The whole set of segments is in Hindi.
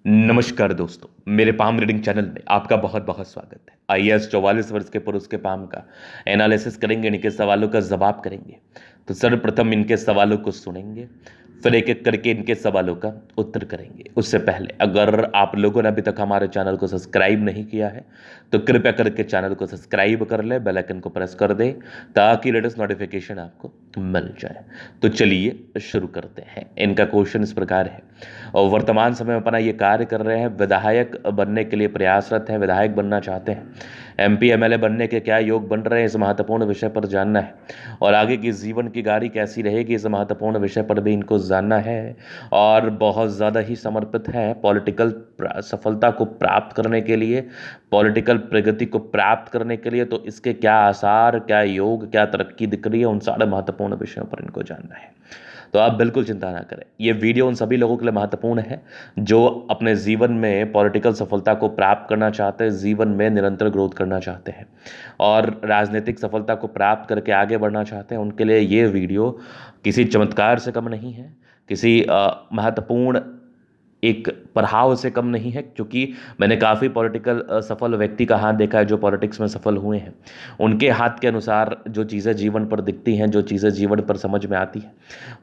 नमस्कार दोस्तों, मेरे पाम रीडिंग चैनल में आपका बहुत बहुत स्वागत है। आईएएस 44 वर्ष के पुरुष के पाम का एनालिसिस करेंगे, इनके सवालों का जवाब करेंगे। तो सर्वप्रथम इनके सवालों को सुनेंगे, फिर एक एक करके इनके सवालों का उत्तर करेंगे। उससे पहले अगर आप लोगों ने अभी तक हमारे चैनल को सब्सक्राइब नहीं किया है तो कृपया करके चैनल को सब्सक्राइब कर ले, बेल आइकन को प्रेस कर दे ताकि लेटेस्ट नोटिफिकेशन आपको मिल जाए। तो चलिए शुरू करते हैं। इनका क्वेश्चन इस प्रकार है, और वर्तमान समय में अपना ये कार्य कर रहे हैं, विधायक बनने के लिए प्रयासरत हैं, विधायक बनना चाहते हैं। एमपी एमएलए बनने के क्या योग बन रहे हैं, इस महत्वपूर्ण विषय पर जानना है। और आगे की जीवन की गाड़ी कैसी रहेगी, इस महत्वपूर्ण विषय पर भी इनको जानना है। और बहुत ज़्यादा ही समर्पित है पॉलिटिकल सफलता को प्राप्त करने के लिए, पॉलिटिकल प्रगति को प्राप्त करने के लिए। तो इसके क्या आसार, क्या योग, क्या तरक्की दिख रही है, उन सारे महत्वपूर्ण विषयों पर इनको जानना है। तो आप बिल्कुल चिंता ना करें, ये वीडियो उन सभी लोगों के लिए महत्वपूर्ण है जो अपने जीवन में पॉलिटिकल सफलता को प्राप्त करना चाहते हैं, जीवन में निरंतर ग्रोथ करना चाहते हैं और राजनीतिक सफलता को प्राप्त करके आगे बढ़ना चाहते हैं। उनके लिए ये वीडियो किसी चमत्कार से कम नहीं है, किसी महत्वपूर्ण एक पढ़ाव से कम नहीं है। क्योंकि मैंने काफ़ी पॉलिटिकल सफल व्यक्ति का हाथ देखा है जो पॉलिटिक्स में सफल हुए हैं। उनके हाथ के अनुसार जो चीज़ें जीवन पर दिखती हैं, जो चीज़ें जीवन पर समझ में आती हैं,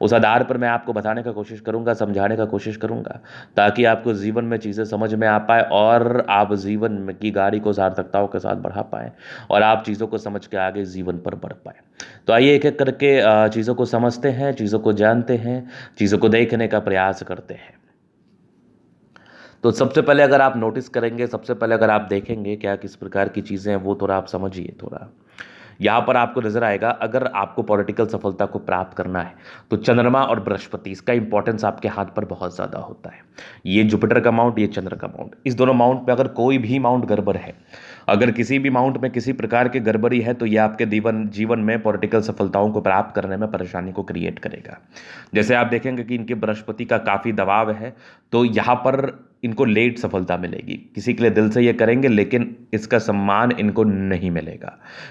उस आधार पर मैं आपको बताने का कोशिश करूंगा, समझाने का कोशिश करूंगा, ताकि आपको जीवन में चीज़ें समझ में आ पाए और आप जीवन में की गाड़ी को सार्थकताओं के साथ बढ़ा पाएँ और आप चीज़ों को समझ के आगे जीवन पर बढ़ पाएँ। तो आइए एक एक करके चीज़ों को समझते हैं, चीज़ों को जानते हैं, चीज़ों को देखने का प्रयास करते हैं। तो सबसे पहले अगर आप नोटिस करेंगे, सबसे पहले अगर आप देखेंगे क्या किस प्रकार की चीज़ें हैं, वो थोड़ा आप समझिए। थोड़ा यहाँ पर आपको नजर आएगा, अगर आपको पॉलिटिकल सफलता को प्राप्त करना है तो चंद्रमा और बृहस्पति, इसका इंपॉर्टेंस आपके हाथ पर बहुत ज़्यादा होता है। ये जुपिटर का माउंट, ये चंद्र का माउंट, इस दोनों माउंट पे अगर कोई भी माउंट गड़बड़ है, अगर किसी भी माउंट में किसी प्रकार की गड़बड़ी है, तो ये आपके जीवन में पॉलिटिकल सफलताओं को प्राप्त करने में परेशानी को क्रिएट करेगा। जैसे आप देखेंगे कि इनके बृहस्पति का काफ़ी दबाव है, तो यहाँ पर इनको लेट सफलता मिलेगी। किसी के लिए दिल से ये करेंगे लेकिन इसका सम्मान इनको नहीं मिलेगा।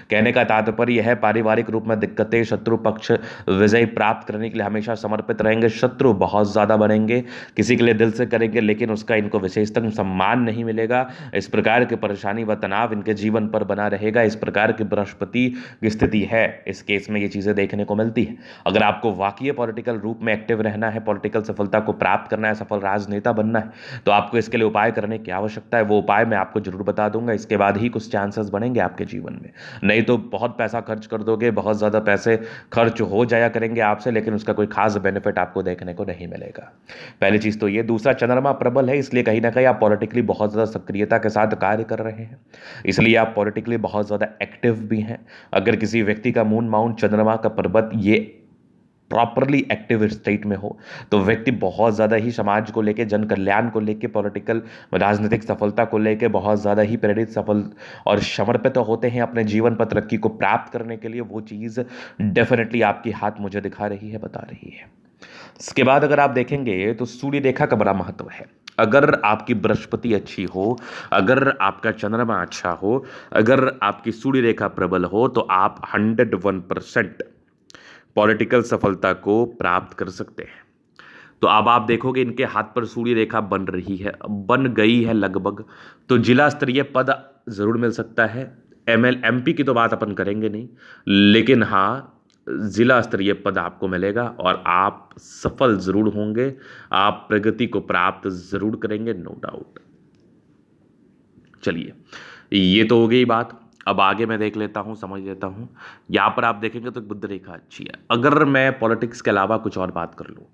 कहने का तात्पर्य यह है, पारिवारिक रूप में दिक्कतें, शत्रु पक्ष विजय प्राप्त करने के लिए हमेशा समर्पित रहेंगे, शत्रु बहुत ज़्यादा बनेंगे। किसी के लिए दिल से करेंगे लेकिन उसका इनको विशेषतः सम्मान नहीं मिलेगा। इस प्रकार की परेशानी व तनाव इनके जीवन पर बना रहेगा। इस प्रकार की बृहस्पति की स्थिति है, इस केस में ये चीज़ें देखने को मिलती है। अगर आपको वाकई पॉलिटिकल रूप में एक्टिव रहना है, पॉलिटिकल सफलता को प्राप्त करना है, सफल राजनेता बनना है, तो आपको इसके लिए उपाय करने की आवश्यकता है। वो उपाय मैं आपको जरूर बता दूंगा, इसके बाद ही कुछ चांसेस बनेंगे आपके जीवन में। नहीं तो बहुत पैसा खर्च कर दोगे, बहुत ज़्यादा पैसे खर्च हो जाया करेंगे आपसे, लेकिन उसका कोई खास बेनिफिट आपको देखने को नहीं मिलेगा। पहली चीज़ तो ये। दूसरा, चंद्रमा प्रबल है, इसलिए कहीं ना कहीं आप पॉलिटिकली बहुत ज़्यादा सक्रियता के साथ कार्य कर रहे हैं, इसलिए आप पॉलिटिकली बहुत ज़्यादा एक्टिव भी हैं। अगर किसी व्यक्ति का मून माउंट चंद्रमा का पर्वत ये प्रॉपरली एक्टिव स्टेट में हो, तो व्यक्ति बहुत ज़्यादा ही समाज को लेके, जन कल्याण को लेके, पॉलिटिकल राजनीतिक सफलता को लेके बहुत ज़्यादा ही प्रेरित, सफल और समर्पित तो होते हैं अपने जीवन पर तरक्की को प्राप्त करने के लिए। वो चीज़ डेफिनेटली आपकी हाथ मुझे दिखा रही है, बता रही है। इसके बाद अगर आप देखेंगे तो सूर्य रेखा का बड़ा महत्व है। अगर आपकी बृहस्पति अच्छी हो, अगर आपका चंद्रमा अच्छा हो, अगर आपकी सूर्य रेखा प्रबल हो, तो आप 101% पॉलिटिकल सफलता को प्राप्त कर सकते हैं। तो अब आप देखोगे इनके हाथ पर सूर्य रेखा बन रही है, बन गई है लगभग, तो जिला स्तरीय पद जरूर मिल सकता है। एमएल एमपी की तो बात अपन करेंगे नहीं, लेकिन हाँ, जिला स्तरीय पद आपको मिलेगा और आप सफल जरूर होंगे, आप प्रगति को प्राप्त जरूर करेंगे, नो डाउट। चलिए, ये तो हो गई बात। अब आगे मैं देख लेता हूँ, समझ लेता हूँ। यहाँ पर आप देखेंगे तो बुध रेखा अच्छी है। अगर मैं पॉलिटिक्स के अलावा कुछ और बात कर लूँ,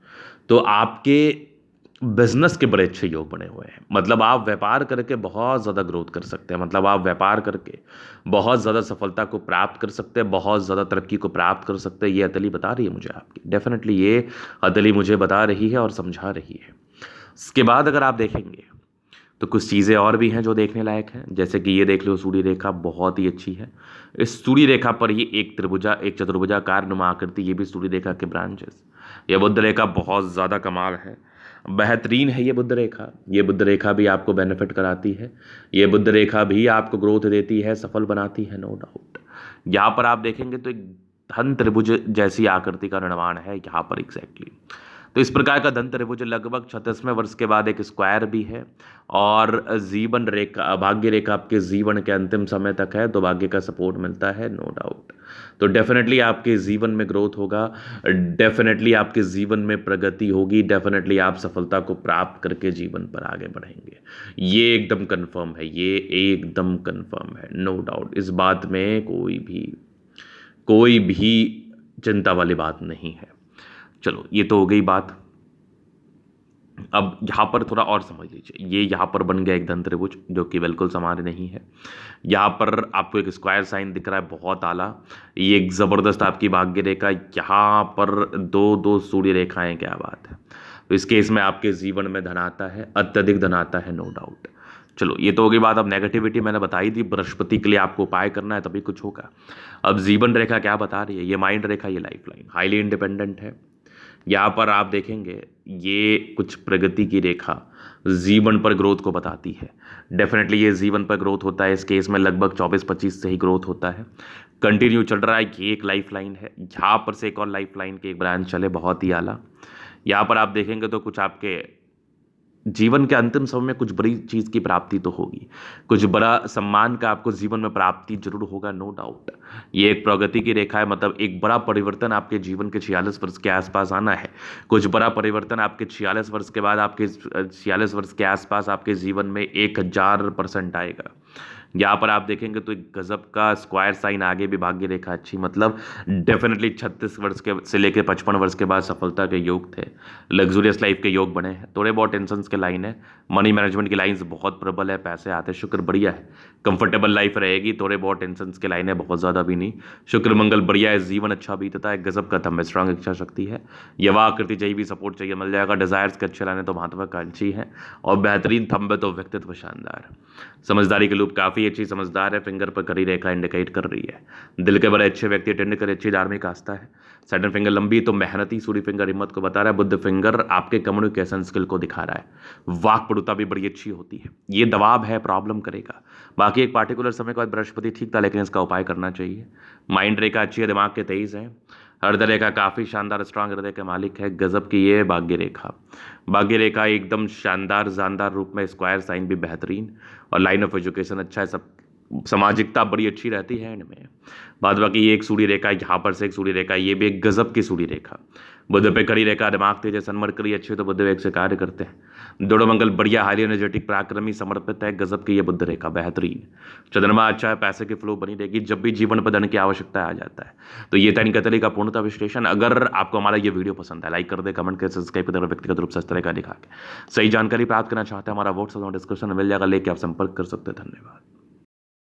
तो आपके बिजनेस के बड़े अच्छे योग बने हुए हैं। मतलब आप व्यापार करके बहुत ज़्यादा ग्रोथ कर सकते हैं, मतलब आप व्यापार करके बहुत ज़्यादा सफलता को प्राप्त कर सकते हैं, बहुत ज़्यादा तरक्की को प्राप्त कर सकते हैं। ये अतली बता रही है मुझे आपकी, डेफिनेटली ये अतली मुझे बता रही है और समझा रही है। इसके बाद अगर आप देखेंगे तो कुछ चीज़ें और भी हैं जो देखने लायक हैं। जैसे कि ये देख लो, सूर्य रेखा बहुत ही अच्छी है। इस सूर्य रेखा पर ये एक त्रिभुजा, एक चतुर्भुजाकार नुमा आकृति, ये भी सूर्य रेखा के ब्रांचेस। यह बुध रेखा बहुत ज़्यादा कमाल है, बेहतरीन है। ये बुध रेखा, ये बुध रेखा भी आपको बेनिफिट कराती है, ये बुध रेखा भी आपको ग्रोथ देती है, सफल बनाती है, नो डाउट। यहाँ पर आप देखेंगे तो एक धन त्रिभुज जैसी आकृति का निर्माण है यहाँ पर एग्जैक्टली। तो इस प्रकार का धन त्रिभुज लगभग 36वें वर्ष के बाद एक स्क्वायर भी है और जीवन रेखा भाग्य रेखा आपके जीवन के अंतिम समय तक है, तो भाग्य का सपोर्ट मिलता है, नो डाउट। तो डेफिनेटली आपके जीवन में ग्रोथ होगा, डेफिनेटली आपके जीवन में प्रगति होगी, डेफिनेटली आप सफलता को प्राप्त करके जीवन पर आगे बढ़ेंगे। ये एकदम कंफर्म है, ये एकदम कंफर्म है, नो डाउट। इस बात में कोई भी चिंता वाली बात नहीं है। चलो ये तो हो गई बात। अब यहाँ पर थोड़ा और समझ लीजिए, ये यहाँ पर बन गया एक धन त्रिभुज जो कि बिल्कुल सामान्य नहीं है। यहाँ पर आपको एक स्क्वायर साइन दिख रहा है, बहुत आला। ये एक ज़बरदस्त आपकी भाग्य रेखा, यहाँ पर दो दो सूर्य रेखाएं, क्या बात है। तो इस केस में आपके जीवन में धन आता है, अत्यधिक धन आता है, नो डाउट। चलो ये तो हो गई बात। अब नेगेटिविटी मैंने बताई थी, बृहस्पति के लिए आपको उपाय करना है तभी कुछ होगा। अब जीवन रेखा क्या बता रही है, ये माइंड रेखा, ये लाइफ लाइन, हाईली इंडिपेंडेंट है। यहाँ पर आप देखेंगे ये कुछ प्रगति की रेखा जीवन पर ग्रोथ को बताती है। डेफिनेटली ये जीवन पर ग्रोथ होता है, इस केस में लगभग 24-25 से ही ग्रोथ होता है, कंटिन्यू चल रहा है। ये एक लाइफ लाइन है, यहाँ पर से एक और लाइफ लाइन के एक ब्रांच चले, बहुत ही आला। यहाँ पर आप देखेंगे तो कुछ आपके जीवन के अंतिम समय में कुछ बड़ी चीज़ की प्राप्ति तो होगी, कुछ बड़ा सम्मान का आपको जीवन में प्राप्ति जरूर होगा, नो डाउट। ये एक प्रगति की रेखा है, मतलब एक बड़ा परिवर्तन आपके जीवन के 46 वर्ष के आसपास आना है। कुछ बड़ा परिवर्तन आपके 46 वर्ष के बाद, आपके 46 वर्ष के आसपास आपके जीवन में 1000% आएगा। यहाँ पर आप देखेंगे तो एक गजब का स्क्वायर साइन, आगे भी भाग्य रेखा अच्छी, मतलब डेफिनेटली 36 वर्ष के से लेकर 55 वर्ष के बाद सफलता के योग थे, लग्जूरियस लाइफ के योग बने हैं। थोड़े बहुत टेंशन्स के लाइन है, मनी मैनेजमेंट की लाइन्स बहुत प्रबल है, पैसे आते, शुक्र बढ़िया है, कंफर्टेबल लाइफ रहेगी। थोड़े बहुत टेंशन्स के लाइन है, बहुत ज़्यादा भी नहीं। शुक्र मंगल बढ़िया है, जीवन अच्छा बीतता है, गजब का थंब है, स्ट्रांग इच्छा शक्ति है। यवा आकृति चाहिए भी सपोर्ट चाहिए, मिल जाएगा। डिजायर्स के अच्छे लाने तो महत्वाकांक्षी है और बेहतरीन थंब है, तो व्यक्तित्व शानदार। समझदारी के लूप काफ़ी अच्छी समझदार है, फिंगर पर कड़ी रेखा इंडिकेट कर रही है। दिल के बड़े अच्छे व्यक्ति अटेंड करे, अच्छी धार्मिक आस्था है। सैटर्न फिंगर लंबी तो मेहनती, सूर्य फिंगर हिम्मत को बता रहा है, बुध फिंगर आपके कम्युनिकेशन स्किल को दिखा रहा है, वाक पटुता भी बड़ी अच्छी होती है। ये दबाव है, प्रॉब्लम करेगा। बाकी एक पार्टिकुलर समय के बाद बृहस्पति ठीक था, लेकिन इसका उपाय करना चाहिए। माइंड रेखा अच्छी है, दिमाग के तेईस है। हृदय रेखा काफ़ी शानदार स्ट्रांग हृदय के मालिक है, गजब की ये भाग्य रेखा। भाग्य रेखा एकदम शानदार जानदार रूप में, स्क्वायर साइन भी बेहतरीन और लाइन ऑफ एजुकेशन अच्छा है, सब सामाजिकता बड़ी अच्छी रहती है इनमें। बाद बाकी ये एक सूर्य रेखा, यहाँ पर से एक सूर्य रेखा, ये भी एक गजब की सूर्य रेखा। बुध पे कड़ी रेखा, दिमाग तेज है, सनमरकरी अच्छी, तो बुध वेग से कार्य करते हैं। दोनों मंगल बढ़िया, हाईली एनर्जेटिक, पराक्रमी, समर्पित है, गजब की ये बुध रेखा बेहतरीन। चंद्रमा अच्छा है, पैसे की फ्लो बनी रहेगी, जब भी जीवन पर धन की आवश्यकता आ जाता है। तो ये तैन कतली का पूर्णता विश्लेषण। अगर आपको हमारा ये वीडियो पसंद है, लाइक कर दे, कमेंट कर, सब्सक्राइब कर दे, व्यक्तिगत रूप से इस तरह का दिखा के सही जानकारी प्राप्त करना चाहते हैं, हमारा व्हाट्सएप डिस्क्रिप्शन में मिल जाएगा, लेके आप संपर्क कर सकते हैं। धन्यवाद।